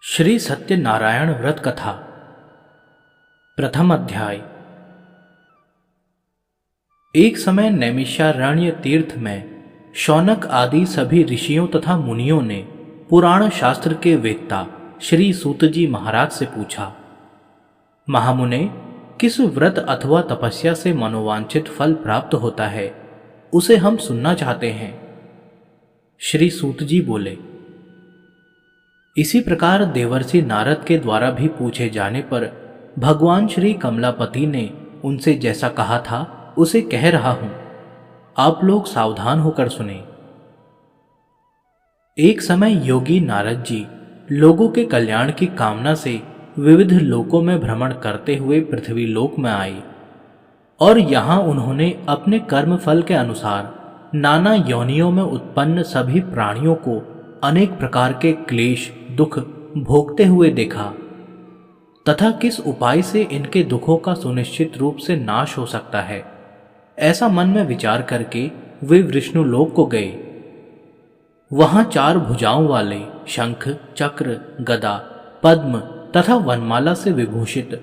श्री सत्यनारायण व्रत कथा प्रथम अध्याय। एक समय नैमिषारण्य तीर्थ में शौनक आदि सभी ऋषियों तथा मुनियों ने पुराण शास्त्र के वेत्ता श्री सूत जी महाराज से पूछा, महामुने, किस व्रत अथवा तपस्या से मनोवांछित फल प्राप्त होता है, उसे हम सुनना चाहते हैं। श्री सूत जी बोले, इसी प्रकार देवर्षि नारद के द्वारा भी पूछे जाने पर भगवान श्री कमलापति ने उनसे जैसा कहा था उसे कह रहा हूं, आप लोग सावधान होकर सुने। एक समय योगी नारद जी लोगों के कल्याण की कामना से विविध लोकों में भ्रमण करते हुए पृथ्वी लोक में आए और यहां उन्होंने अपने कर्म फल के अनुसार नाना योनियों में उत्पन्न सभी प्राणियों को अनेक प्रकार के क्लेश दुख भोगते हुए देखा तथा किस उपाय से इनके दुखों का सुनिश्चित रूप से नाश हो सकता है, ऐसा मन में विचार करके वे विष्णु लोक को गए। वहां 4 भुजाओं वाले शंख चक्र गदा पद्म तथा वनमाला से विभूषित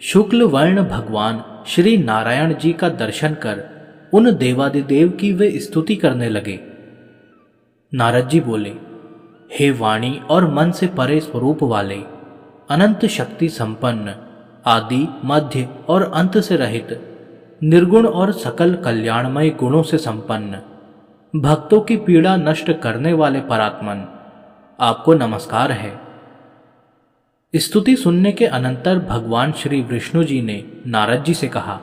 शुक्ल वर्ण भगवान श्री नारायण जी का दर्शन कर उन देवादिदेव की वे स्तुति करने लगे। नारद जी बोले, हे वाणी और मन से परे स्वरूप वाले, अनंत शक्ति संपन्न, आदि मध्य और अंत से रहित, निर्गुण और सकल कल्याणमय गुणों से संपन्न, भक्तों की पीड़ा नष्ट करने वाले परात्मन, आपको नमस्कार है। स्तुति सुनने के अनंतर भगवान श्री विष्णु जी ने नारद जी से कहा,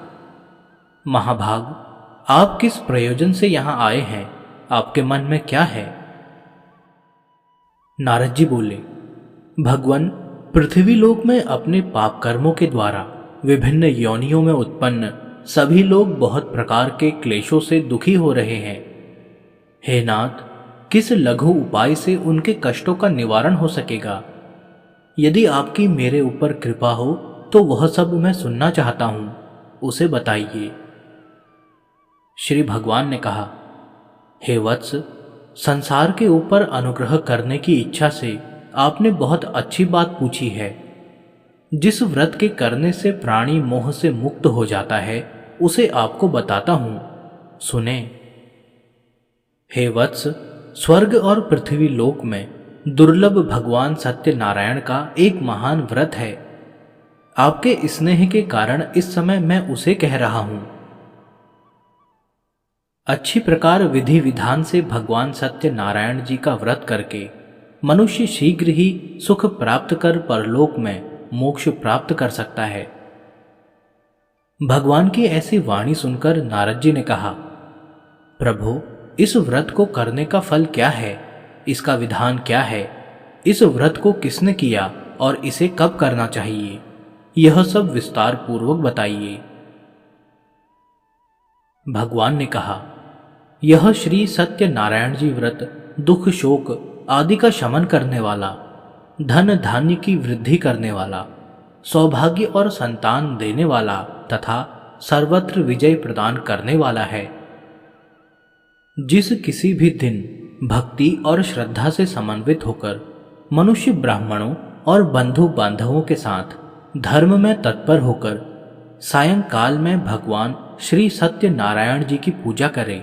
महाभाग, आप किस प्रयोजन से यहां आए हैं, आपके मन में क्या है? नारद जी बोले, भगवान, पृथ्वी लोक में अपने पाप कर्मों के द्वारा विभिन्न योनियों में उत्पन्न सभी लोग बहुत प्रकार के क्लेशों से दुखी हो रहे हैं। हे नाथ, किस लघु उपाय से उनके कष्टों का निवारण हो सकेगा? यदि आपकी मेरे ऊपर कृपा हो तो वह सब मैं सुनना चाहता हूं, उसे बताइए। श्री भगवान ने कहा, हे वत्स, संसार के ऊपर अनुग्रह करने की इच्छा से आपने बहुत अच्छी बात पूछी है। जिस व्रत के करने से प्राणी मोह से मुक्त हो जाता है उसे आपको बताता हूं, सुने। हे वत्स, स्वर्ग और पृथ्वी लोक में दुर्लभ भगवान सत्यनारायण का एक महान व्रत है। आपके स्नेह के कारण इस समय मैं उसे कह रहा हूं। अच्छी प्रकार विधि विधान से भगवान सत्यनारायण जी का व्रत करके मनुष्य शीघ्र ही सुख प्राप्त कर परलोक में मोक्ष प्राप्त कर सकता है। भगवान की ऐसी वाणी सुनकर नारद जी ने कहा, प्रभु, इस व्रत को करने का फल क्या है? इसका विधान क्या है? इस व्रत को किसने किया और इसे कब करना चाहिए? यह सब विस्तार पूर्वक बताइए। भगवान ने कहा, यह श्री सत्यनारायण जी व्रत दुख शोक आदि का शमन करने वाला, धन धान्य की वृद्धि करने वाला, सौभाग्य और संतान देने वाला तथा सर्वत्र विजय प्रदान करने वाला है। जिस किसी भी दिन भक्ति और श्रद्धा से समन्वित होकर मनुष्य ब्राह्मणों और बंधु बांधवों के साथ धर्म में तत्पर होकर सायंकाल में भगवान श्री सत्यनारायण जी की पूजा करे,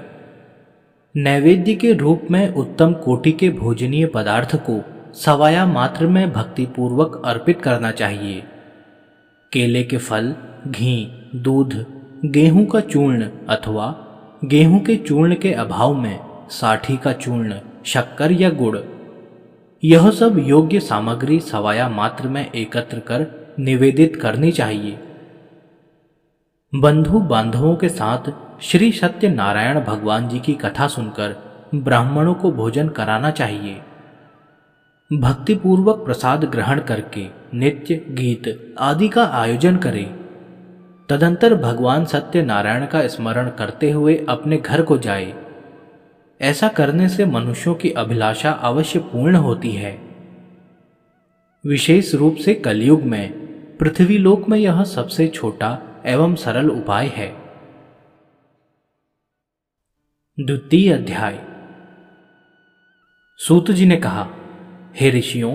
नैवेद्य के रूप में उत्तम कोटि के भोजनीय पदार्थ को सवाया मात्र में भक्ति पूर्वक अर्पित करना चाहिए। केले के फल, घी, दूध, गेहूं का चूर्ण अथवा गेहूं के चूर्ण के अभाव में साठी का चूर्ण, शक्कर या गुड़, यह सब योग्य सामग्री सवाया मात्र में एकत्र कर निवेदित करनी चाहिए। बंधु बांधवों के साथ श्री सत्यनारायण भगवान जी की कथा सुनकर ब्राह्मणों को भोजन कराना चाहिए। भक्तिपूर्वक प्रसाद ग्रहण करके नित्य गीत आदि का आयोजन करें। तदंतर भगवान सत्यनारायण का स्मरण करते हुए अपने घर को जाए। ऐसा करने से मनुष्यों की अभिलाषा अवश्य पूर्ण होती है। विशेष रूप से कलयुग में पृथ्वी लोक में यह सबसे छोटा एवं सरल उपाय है। द्वितीय अध्याय। सूत जी ने कहा, हे ऋषियों,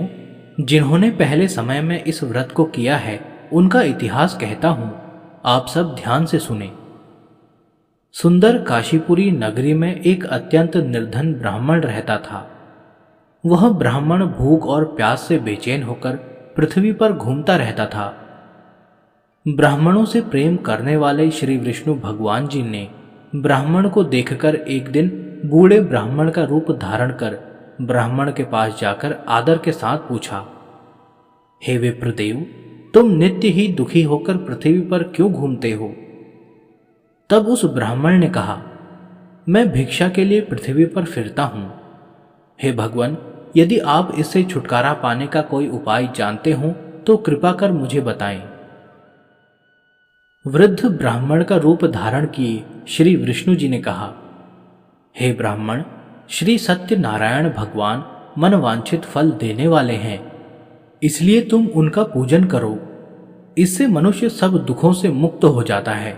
जिन्होंने पहले समय में इस व्रत को किया है उनका इतिहास कहता हूं, आप सब ध्यान से सुने। सुंदर काशीपुरी नगरी में एक अत्यंत निर्धन ब्राह्मण रहता था। वह ब्राह्मण भूख और प्यास से बेचैन होकर पृथ्वी पर घूमता रहता था। ब्राह्मणों से प्रेम करने वाले श्री विष्णु भगवान जी ने ब्राह्मण को देखकर एक दिन बूढ़े ब्राह्मण का रूप धारण कर ब्राह्मण के पास जाकर आदर के साथ पूछा, हे विप्रदेव, तुम नित्य ही दुखी होकर पृथ्वी पर क्यों घूमते हो? तब उस ब्राह्मण ने कहा, मैं भिक्षा के लिए पृथ्वी पर फिरता हूं। हे भगवान, यदि आप इससे छुटकारा पाने का कोई उपाय जानते हो तो कृपा कर मुझे बताएं। वृद्ध ब्राह्मण का रूप धारण किए श्री विष्णु जी ने कहा, हे ब्राह्मण, श्री सत्यनारायण भगवान मनवांछित फल देने वाले हैं, इसलिए तुम उनका पूजन करो। इससे मनुष्य सब दुखों से मुक्त हो जाता है।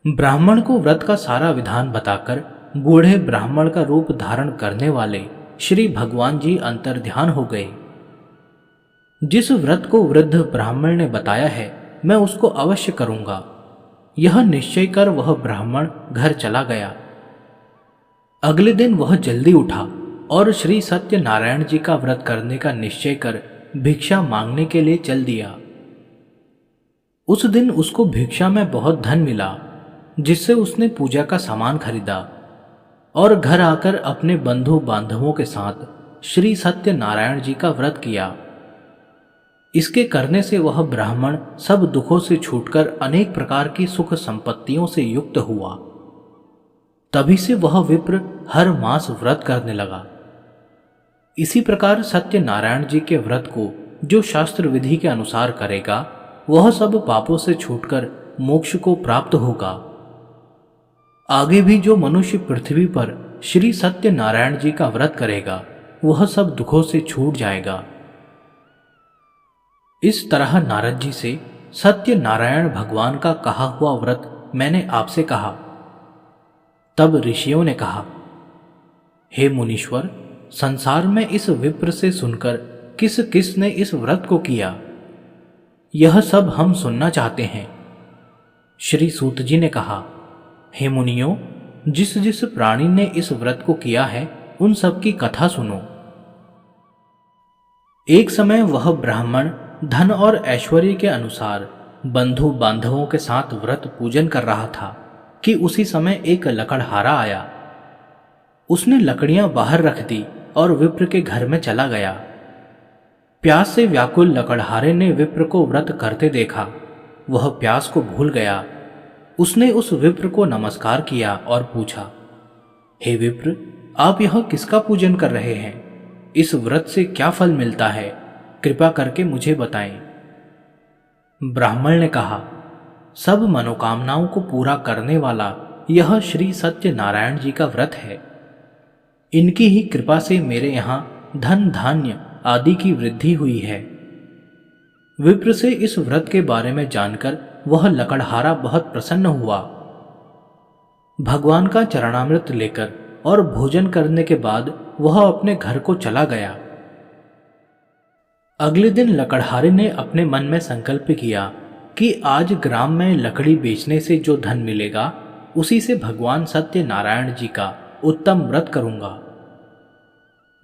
ब्राह्मण को व्रत का सारा विधान बताकर बूढ़े ब्राह्मण का रूप धारण करने वाले श्री भगवान जी अंतर्ध्यान हो गए। जिस व्रत को वृद्ध ब्राह्मण ने बताया है मैं उसको अवश्य करूंगा, यह निश्चय कर वह ब्राह्मण घर चला गया। अगले दिन वह जल्दी उठा और श्री सत्यनारायण जी का व्रत करने का निश्चय कर भिक्षा मांगने के लिए चल दिया। उस दिन उसको भिक्षा में बहुत धन मिला, जिससे उसने पूजा का सामान खरीदा और घर आकर अपने बंधु बांधवों के साथ श्री सत्यनारायण जी का व्रत किया। इसके करने से वह ब्राह्मण सब दुखों से छूटकर अनेक प्रकार की सुख संपत्तियों से युक्त हुआ। तभी से वह विप्र हर मास व्रत करने लगा। इसी प्रकार सत्यनारायण जी के व्रत को जो शास्त्र विधि के अनुसार करेगा वह सब पापों से छूटकर मोक्ष को प्राप्त होगा। आगे भी जो मनुष्य पृथ्वी पर श्री सत्यनारायण जी का व्रत करेगा वह सब दुखों से छूट जाएगा। इस तरह नारद जी से सत्यनारायण भगवान का कहा हुआ व्रत मैंने आपसे कहा। तब ऋषियों ने कहा, हे मुनीश्वर, संसार में इस विप्र से सुनकर किस किस ने इस व्रत को किया, यह सब हम सुनना चाहते हैं। श्री सूत जी ने कहा, हे मुनियों, जिस जिस प्राणी ने इस व्रत को किया है उन सब की कथा सुनो। एक समय वह ब्राह्मण धन और ऐश्वर्य के अनुसार बंधु बांधवों के साथ व्रत पूजन कर रहा था कि उसी समय एक लकड़हारा आया। उसने लकड़ियां बाहर रख दी और विप्र के घर में चला गया। प्यास से व्याकुल लकड़हारे ने विप्र को व्रत करते देखा। वह प्यास को भूल गया। उसने उस विप्र को नमस्कार किया और पूछा, हे विप्र, आप यह किसका पूजन कर रहे हैं? इस व्रत से क्या फल मिलता है? कृपा करके मुझे बताएं। ब्राह्मण ने कहा, सब मनोकामनाओं को पूरा करने वाला यह श्री सत्यनारायण जी का व्रत है। इनकी ही कृपा से मेरे यहां धन धान्य आदि की वृद्धि हुई है। विप्र से इस व्रत के बारे में जानकर वह लकड़हारा बहुत प्रसन्न हुआ। भगवान का चरणामृत लेकर और भोजन करने के बाद वह अपने घर को चला गया। अगले दिन लकड़हारे ने अपने मन में संकल्प किया कि आज ग्राम में लकड़ी बेचने से जो धन मिलेगा उसी से भगवान सत्यनारायण जी का उत्तम व्रत करूंगा।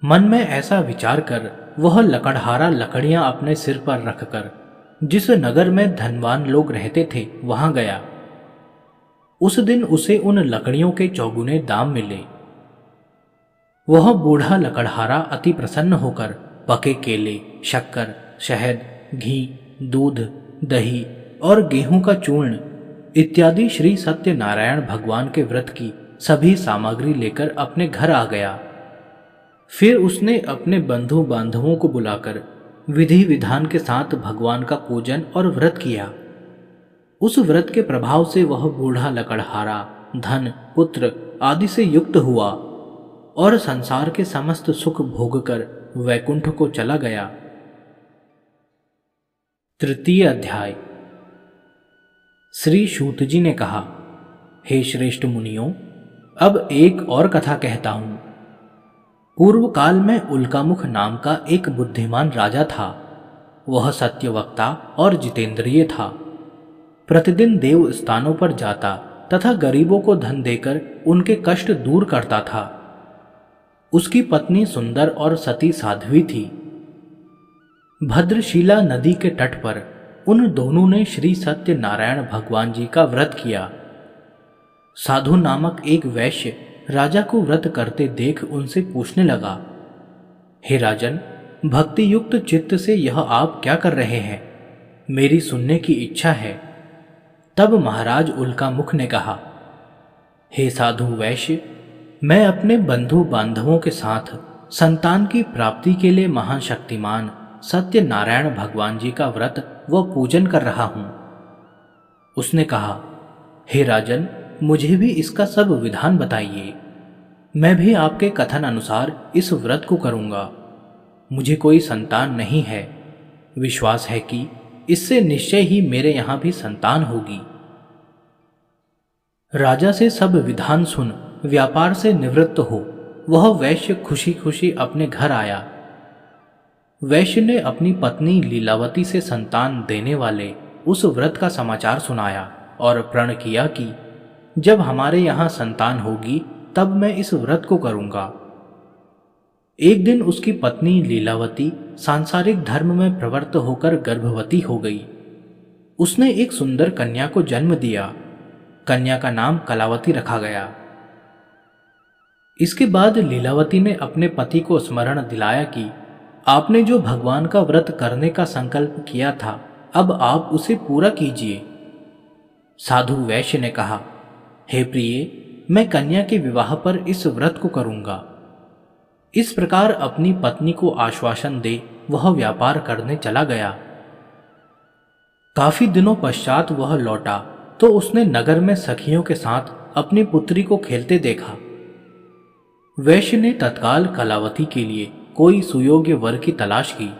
मन में ऐसा विचार कर वह लकड़हारा लकड़ियां अपने सिर पर रखकर जिस नगर में धनवान लोग रहते थे वहां गया। उस दिन उसे उन लकड़ियों के चौगुने दाम मिले। वह बूढ़ा लकड़हारा अति प्रसन्न होकर पके केले, शक्कर, शहद, घी, दूध, दही और गेहूं का चूर्ण इत्यादि श्री सत्यनारायण भगवान के व्रत की सभी सामग्री लेकर अपने घर आ गया। फिर उसने अपने बंधु बांधवों को बुलाकर विधि विधान के साथ भगवान का पूजन और व्रत किया। उस व्रत के प्रभाव से वह बूढ़ा लकड़हारा धन, पुत्र आदि से युक्त हुआ और संसार के समस्त सुख भोगकर वैकुंठ को चला गया। तृतीय अध्याय। श्री सूत जी ने कहा, हे श्रेष्ठ मुनियों, अब एक और कथा कहता हूं। पूर्व काल में उल्कामुख नाम का एक बुद्धिमान राजा था। वह सत्यवक्ता और जितेंद्रिय था। प्रतिदिन देव स्थानों पर जाता तथा गरीबों को धन देकर उनके कष्ट दूर करता था। उसकी पत्नी सुंदर और सती साध्वी थी। भद्रशिला नदी के तट पर उन दोनों ने श्री सत्यनारायण भगवान जी का व्रत किया। साधु नामक एक वैश्य राजा को व्रत करते देख उनसे पूछने लगा, हे राजन, भक्ति युक्त चित्त से यह आप क्या कर रहे हैं? मेरी सुनने की इच्छा है। तब महाराज उल्कामुख ने कहा, हे साधु वैश्य, मैं अपने बंधु बांधवों के साथ संतान की प्राप्ति के लिए महान शक्तिमान सत्यनारायण भगवान जी का व्रत व पूजन कर रहा हूं। उसने कहा, हे राजन, मुझे भी इसका सब विधान बताइए। मैं भी आपके कथन अनुसार इस व्रत को करूंगा। मुझे कोई संतान नहीं है। विश्वास है कि इससे निश्चय ही मेरे यहां भी संतान होगी। राजा से सब विधान सुन व्यापार से निवृत्त हो वह वैश्य खुशी खुशी अपने घर आया। वैश्य ने अपनी पत्नी लीलावती से संतान देने वाले उस व्रत का समाचार सुनाया और प्रण किया कि जब हमारे यहां संतान होगी तब मैं इस व्रत को करूंगा। एक दिन उसकी पत्नी लीलावती सांसारिक धर्म में प्रवृत्त होकर गर्भवती हो गई। उसने एक सुंदर कन्या को जन्म दिया। कन्या का नाम कलावती रखा गया। इसके बाद लीलावती ने अपने पति को स्मरण दिलाया कि आपने जो भगवान का व्रत करने का संकल्प किया था, अब आप उसे पूरा कीजिए। साधु वैश्य ने कहा, हे प्रिय, मैं कन्या के विवाह पर इस व्रत को करूंगा। इस प्रकार अपनी पत्नी को आश्वासन दे वह व्यापार करने चला गया। काफी दिनों पश्चात वह लौटा तो उसने नगर में सखियों के साथ अपनी पुत्री को खेलते देखा। वैश्य ने तत्काल कलावती के लिए कोई सुयोग्य वर की तलाश की।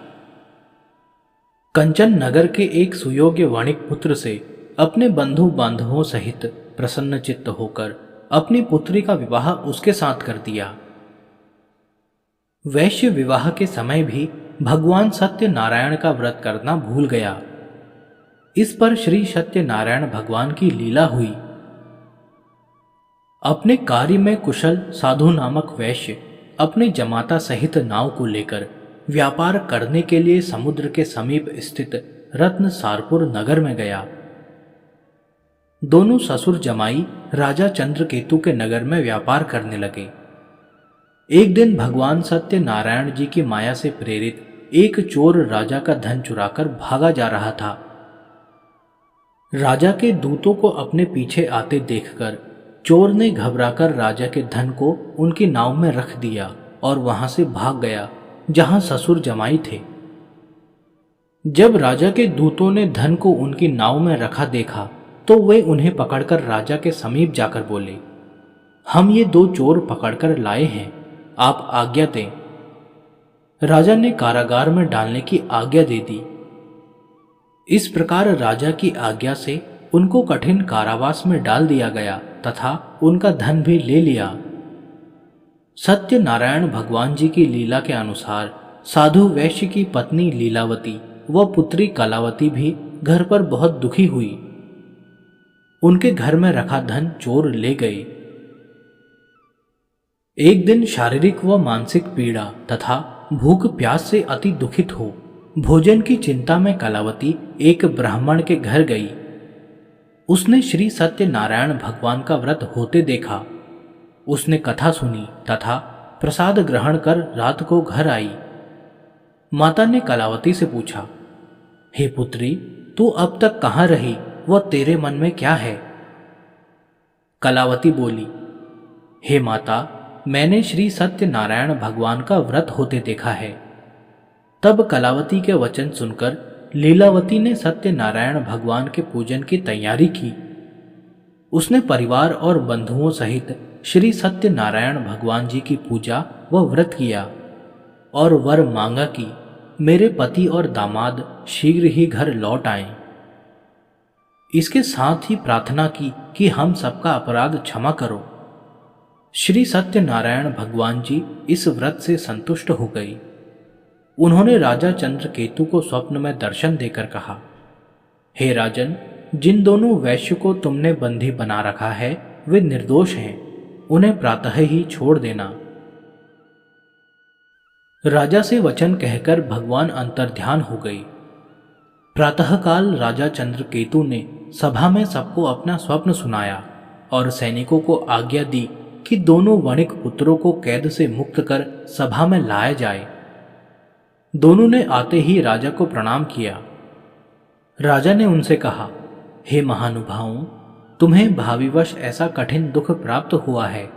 कंचन नगर के एक सुयोग्य वणिक पुत्र से अपने बंधु बांधवों सहित प्रसन्नचित्त होकर अपनी पुत्री का विवाह उसके साथ कर दिया। वैश्य विवाह के समय भी भगवान सत्यनारायण का व्रत करना भूल गया। इस पर श्री सत्यनारायण भगवान की लीला हुई। अपने कार्य में कुशल साधु नामक वैश्य अपने जमाता सहित नाव को लेकर व्यापार करने के लिए समुद्र के समीप स्थित रत्नसारपुर नगर में गया। दोनों ससुर जमाई राजा चंद्रकेतु के नगर में व्यापार करने लगे। एक दिन भगवान सत्यनारायण जी की माया से प्रेरित एक चोर राजा का धन चुराकर भागा जा रहा था। राजा के दूतों को अपने पीछे आते देखकर चोर ने घबराकर राजा के धन को उनकी नाव में रख दिया और वहां से भाग गया जहां ससुर जमाई थे। जब राजा के दूतों ने धन को उनकी नाव में रखा देखा तो वे उन्हें पकड़कर राजा के समीप जाकर बोले, हम ये दो चोर पकड़कर लाए हैं, आप आज्ञा दें। राजा ने कारागार में डालने की आज्ञा दे दी। इस प्रकार राजा की आज्ञा से उनको कठिन कारावास में डाल दिया गया तथा उनका धन भी ले लिया। सत्यनारायण भगवान जी की लीला के अनुसार साधु वैश्य की पत्नी लीलावती व पुत्री कलावती भी घर पर बहुत दुखी हुई। उनके घर में रखा धन चोर ले गए। एक दिन शारीरिक व मानसिक पीड़ा तथा भूख प्यास से अति दुखित हो भोजन की चिंता में कलावती एक ब्राह्मण के घर गई। उसने श्री सत्यनारायण भगवान का व्रत होते देखा। उसने कथा सुनी तथा प्रसाद ग्रहण कर रात को घर आई। माता ने कलावती से पूछा, हे पुत्री, तू अब तक कहाँ रही व तेरे मन में क्या है? कलावती बोली, हे माता, मैंने श्री सत्यनारायण भगवान का व्रत होते देखा है। तब कलावती के वचन सुनकर लीलावती ने सत्यनारायण भगवान के पूजन की तैयारी की। उसने परिवार और बंधुओं सहित श्री सत्यनारायण भगवान जी की पूजा व व्रत किया और वर मांगा कि मेरे पति और दामाद शीघ्र ही घर लौट आएं। इसके साथ ही प्रार्थना की कि हम सबका अपराध क्षमा करो। श्री सत्यनारायण भगवान जी इस व्रत से संतुष्ट हो गई। उन्होंने राजा चंद्रकेतु को स्वप्न में दर्शन देकर कहा, हे राजन, जिन दोनों वैश्य को तुमने बंदी बना रखा है वे निर्दोष हैं, उन्हें प्रातः ही छोड़ देना। राजा से वचन कहकर भगवान अंतर्ध्यान हो गई। प्रातःकाल राजा चंद्रकेतु ने सभा में सबको अपना स्वप्न सुनाया और सैनिकों को आज्ञा दी कि दोनों वणिक पुत्रों को कैद से मुक्त कर सभा में लाया जाए। दोनों ने आते ही राजा को प्रणाम किया। राजा ने उनसे कहा, हे महानुभावों, तुम्हें भाविवश ऐसा कठिन दुख प्राप्त हुआ है,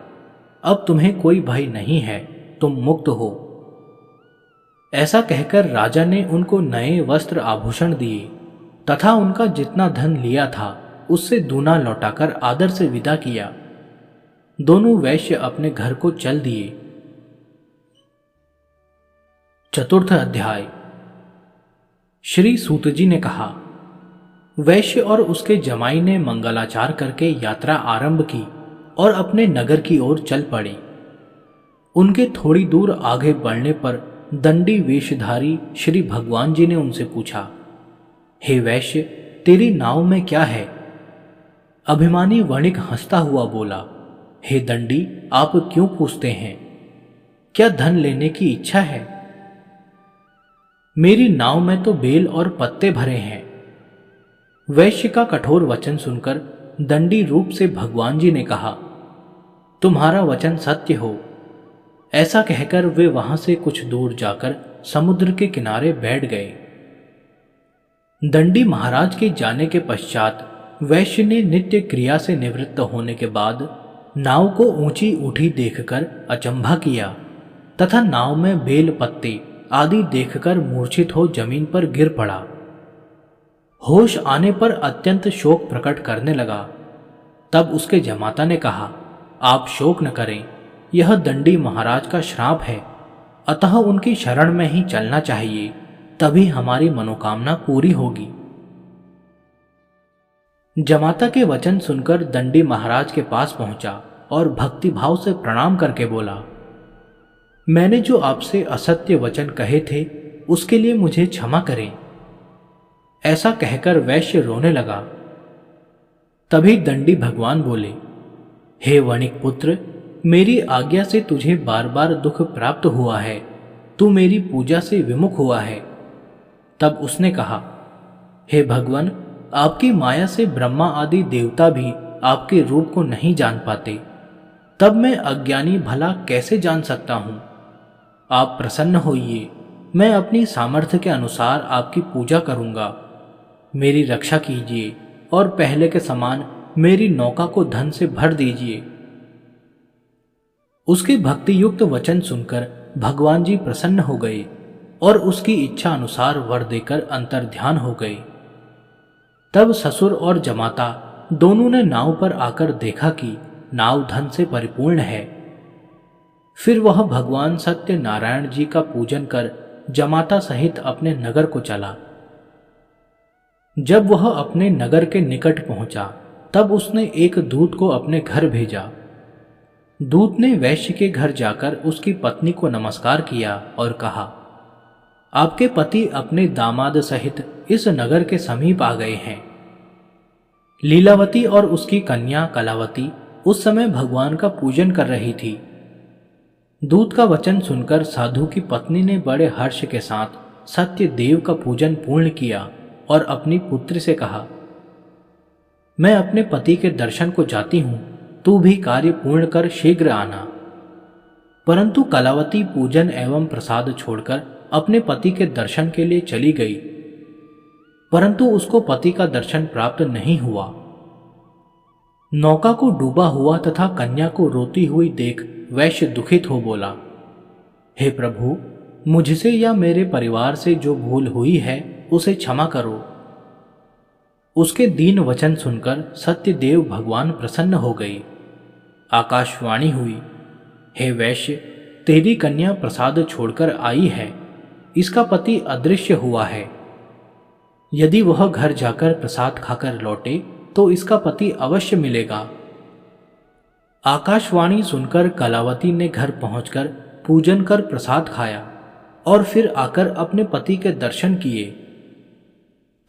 अब तुम्हें कोई भय नहीं है, तुम मुक्त हो। ऐसा कहकर राजा ने उनको नए वस्त्र आभूषण दिए तथा उनका जितना धन लिया था उससे दूना लौटाकर आदर से विदा किया। दोनों वैश्य अपने घर को चल दिए। चतुर्थ अध्याय। श्री सूत जी ने कहा, वैश्य और उसके जमाई ने मंगलाचार करके यात्रा आरंभ की और अपने नगर की ओर चल पड़े। उनके थोड़ी दूर आगे बढ़ने पर दंडी वेशधारी श्री भगवान जी ने उनसे पूछा, हे वैश्य, तेरी नाव में क्या है? अभिमानी वणिक हंसता हुआ बोला, हे दंडी, आप क्यों पूछते हैं? क्या धन लेने की इच्छा है? मेरी नाव में तो बेल और पत्ते भरे हैं। वैश्य का कठोर वचन सुनकर दंडी रूप से भगवान जी ने कहा, तुम्हारा वचन सत्य हो। ऐसा कहकर वे वहां से कुछ दूर जाकर समुद्र के किनारे बैठ गए। दंडी महाराज के जाने के पश्चात वैश्य ने नित्य क्रिया से निवृत्त होने के बाद नाव को ऊंची उठी देखकर अचंभा किया तथा नाव में बेल पत्ते आदि देखकर मूर्छित हो जमीन पर गिर पड़ा। होश आने पर अत्यंत शोक प्रकट करने लगा। तब उसके जमाता ने कहा, आप शोक न करें, यह दंडी महाराज का श्राप है, अतः उनकी शरण में ही चलना चाहिए, तभी हमारी मनोकामना पूरी होगी। जमाता के वचन सुनकर दंडी महाराज के पास पहुंचा और भक्तिभाव से प्रणाम करके बोला, मैंने जो आपसे असत्य वचन कहे थे उसके लिए मुझे क्षमा करें। ऐसा कहकर वैश्य रोने लगा। तभी दंडी भगवान बोले, हे वणिक पुत्र, मेरी आज्ञा से तुझे बार बार दुख प्राप्त हुआ है, तू मेरी पूजा से विमुख हुआ है। तब उसने कहा, हे भगवान, आपकी माया से ब्रह्मा आदि देवता भी आपके रूप को नहीं जान पाते, तब मैं अज्ञानी भला कैसे जान सकता हूं? आप प्रसन्न होइए, मैं अपनी सामर्थ्य के अनुसार आपकी पूजा करूंगा। मेरी रक्षा कीजिए और पहले के समान मेरी नौका को धन से भर दीजिए। उसके भक्ति युक्त वचन सुनकर भगवान जी प्रसन्न हो गए और उसकी इच्छा अनुसार वर देकर अंतर्ध्यान हो गए। तब ससुर और जमाता दोनों ने नाव पर आकर देखा कि नाव धन से परिपूर्ण है। फिर वह भगवान सत्यनारायण जी का पूजन कर जमाता सहित अपने नगर को चला। जब वह अपने नगर के निकट पहुंचा तब उसने एक दूत को अपने घर भेजा। दूत ने वैश्य के घर जाकर उसकी पत्नी को नमस्कार किया और कहा, आपके पति अपने दामाद सहित इस नगर के समीप आ गए हैं। लीलावती और उसकी कन्या कलावती उस समय भगवान का पूजन कर रही थी। दूत का वचन सुनकर साधु की पत्नी ने बड़े हर्ष के साथ सत्य देव का पूजन पूर्ण किया और अपनी पुत्री से कहा, मैं अपने पति के दर्शन को जाती हूं, तू भी कार्य पूर्ण कर शीघ्र आना। परंतु कलावती पूजन एवं प्रसाद छोड़कर अपने पति के दर्शन के लिए चली गई, परंतु उसको पति का दर्शन प्राप्त नहीं हुआ। नौका को डूबा हुआ तथा कन्या को रोती हुई देख वैश्य दुखित हो बोला, हे प्रभु, मुझसे या मेरे परिवार से जो भूल हुई है उसे क्षमा करो। उसके दीन वचन सुनकर सत्यदेव भगवान प्रसन्न हो गई। आकाशवाणी हुई, हे वैश्य, तेरी कन्या प्रसाद छोड़कर आई है, इसका पति अदृश्य हुआ है। यदि वह घर जाकर प्रसाद खाकर लौटे तो इसका पति अवश्य मिलेगा। आकाशवाणी सुनकर कलावती ने घर पहुंचकर पूजन कर प्रसाद खाया और फिर आकर अपने पति के दर्शन किए।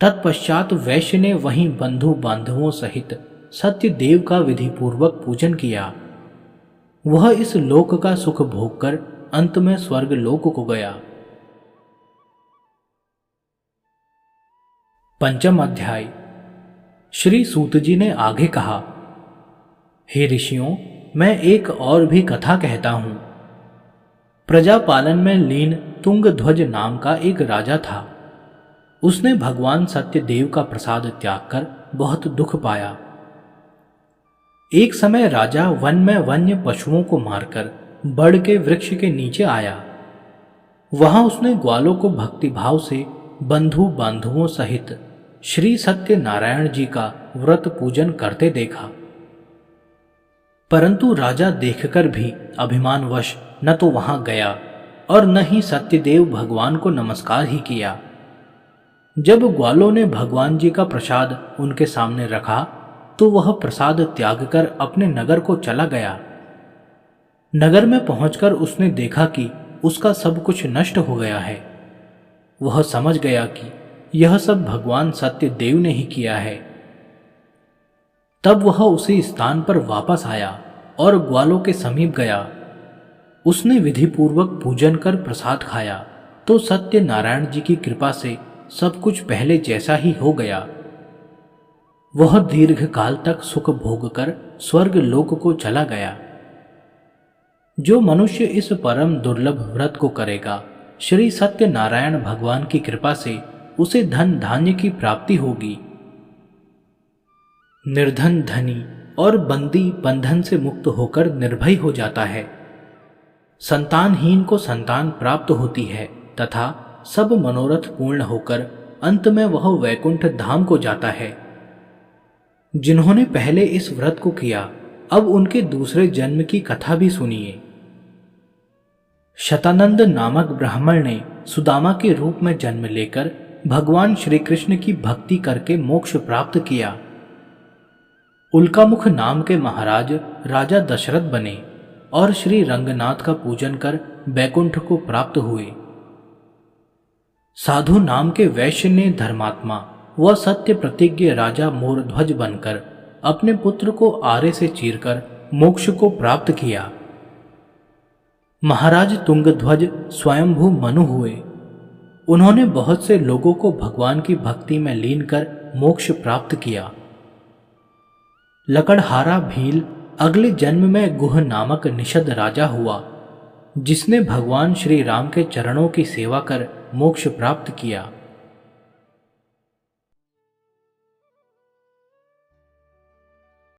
तत्पश्चात वैश्य ने वहीं बंधु बांधवों सहित सत्यदेव का विधिपूर्वक पूजन किया। वह इस लोक का सुख भोगकर अंत में स्वर्ग लोक को गया। पंचम अध्याय। श्री सूत जी ने आगे कहा, हे ऋषियों, मैं एक और भी कथा कहता हूं। प्रजापालन में लीन तुंगध्वज नाम का एक राजा था। उसने भगवान सत्यदेव का प्रसाद त्याग कर बहुत दुख पाया। एक समय राजा वन में वन्य पशुओं को मारकर बड़ के वृक्ष के नीचे आया। वहां उसने ग्वालों को भक्तिभाव से बंधु बांधवों सहित श्री सत्यनारायण जी का व्रत पूजन करते देखा। परंतु राजा देखकर भी अभिमानवश न तो वहां गया और न ही सत्यदेव भगवान को नमस्कार ही किया। जब ग्वालों ने भगवान जी का प्रसाद उनके सामने रखा तो वह प्रसाद त्याग कर अपने नगर को चला गया। नगर में पहुंचकर उसने देखा कि उसका सब कुछ नष्ट हो गया है। वह समझ गया कि यह सब भगवान सत्यदेव ने ही किया है। तब वह उसी स्थान पर वापस आया और ग्वालों के समीप गया। उसने विधिपूर्वक पूजन कर प्रसाद खाया तो सत्यनारायण जी की कृपा से सब कुछ पहले जैसा ही हो गया। वह दीर्घ काल तक सुख भोग कर स्वर्ग लोक को चला गया। जो मनुष्य इस परम दुर्लभ व्रत को करेगा, श्री सत्यनारायण भगवान की कृपा से उसे धन धान्य की प्राप्ति होगी। निर्धन धनी और बंदी बंधन से मुक्त होकर निर्भय हो जाता है। संतानहीन को संतान प्राप्त होती है तथा सब मनोरथ पूर्ण होकर अंत में वह वैकुंठ धाम को जाता है। जिन्होंने पहले इस व्रत को किया, अब उनके दूसरे जन्म की कथा भी सुनिए। शतानंद नामक ब्राह्मण ने सुदामा के रूप में जन्म लेकर भगवान श्री कृष्ण की भक्ति करके मोक्ष प्राप्त किया। उल्कामुख नाम के महाराज राजा दशरथ बने और श्री रंगनाथ का पूजन कर बैकुंठ को प्राप्त हुए। साधु नाम के वैश्य ने धर्मात्मा व सत्य प्रतिज्ञ राजा मोरध्वज बनकर अपने पुत्र को आरे से चीरकर मोक्ष को प्राप्त किया। महाराज तुंगध्वज स्वयंभू मनु हुए। उन्होंने बहुत से लोगों को भगवान की भक्ति में लीन कर मोक्ष प्राप्त किया। लकड़हारा भील अगले जन्म में गुह नामक निषद राजा हुआ, जिसने भगवान श्री राम के चरणों की सेवा कर मोक्ष प्राप्त किया।